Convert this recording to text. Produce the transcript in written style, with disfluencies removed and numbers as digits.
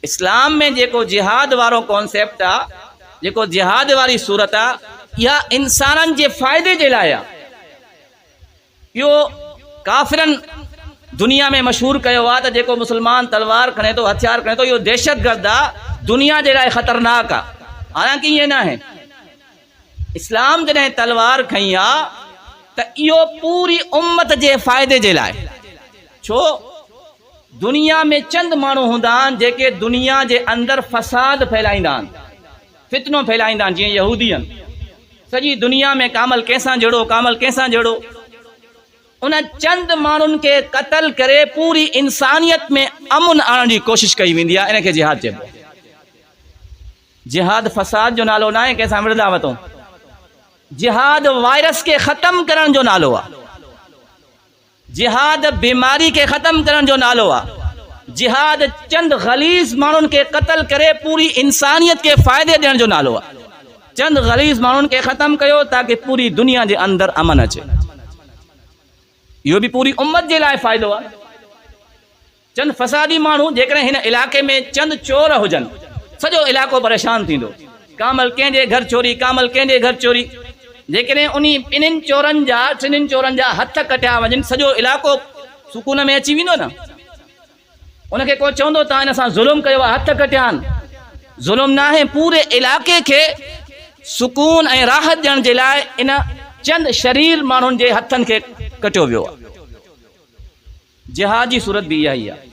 इस्लाम में जेको जिहाद वारो कॉन्सेप्ट आ, जेको जिहाद वारी सूरत आ, इहा इंसाननि जे फ़ाइदे जे लाइ आ। इहो काफ़िरनि दुनिया में मशहूर कयो आहे त जेको मुस्लमान तलवार खणे थो, हथियार खणे थो, इहो दहशतगर्द आहे, दुनिया जे लाइ ख़तरनाक आहे। हालांकि ईअं न आहे। इस्लाम जॾहिं तलवार खई आहे त इहो पूरी उम्मत जे फ़ाइदे जे लाइ। छो दुनिया में चंद माण्हू हूंदा आहिनि जेके दुनिया जे अंदरि फ़साद फैलाईंदा आहिनि, फितनो फैलाईंदा आहिनि। जीअं यहूदी आहिनि, सॼी दुनिया में कामल कंहिंसां जहिड़ो, कामल कंहिंसां जहिड़ो। उन चंद माण्हुनि खे क़तल करे पूरी इंसानियत में अमुन आणण जी कोशिश कई वेंदी आहे। इनखे जिहाद चइबो आहे। जिहाद फ़साद जो नालो न आहे कंहिंसां विढ़ंदा वठूं। जिहाद वायरस के ख़त्म करण जो नालो आहे। जिहाद बीमारी के ख़त्म करण जो नालो आहे। जिहाद चंद ग़लीज़ माण्हुनि खे क़तल करे पूरी इंसानियत के फ़ाइदे ॾियण जो नालो आहे। चंद ग़लीज़ माण्हुनि खे ख़त्म कयो ताकि पूरी दुनिया जे अंदरि अमन अचे। इहो बि पूरी उम्मत जे लाइ फ़ाइदो आहे। चंद फ़सादी माण्हू जेकॾहिं हिन इलाइक़े में चंद चोर हुजनि, सॼो इलाइक़ो परेशान थींदो। कामल कंहिंजे घर चोरी, कामल कंहिंजे घर चोरी। जेकॾहिं टिनिनि चोरनि जा हथ कटिया वञनि, सॼो इलाइक़ो सुकून में अची वेंदो न। उनखे को चवंदो तव्हां हिन सां ज़ुल्म कयो आहे, हथ कटिया आहिनि। ज़ुल्म न आहे, पूरे इलाइक़े खे सुकून ऐं राहत ॾियण जे लाइ इन चंद शरीर माण्हुनि जे हथनि खे कटियो वियो आहे। जिहाद जी सूरत बि इहा ई आहे।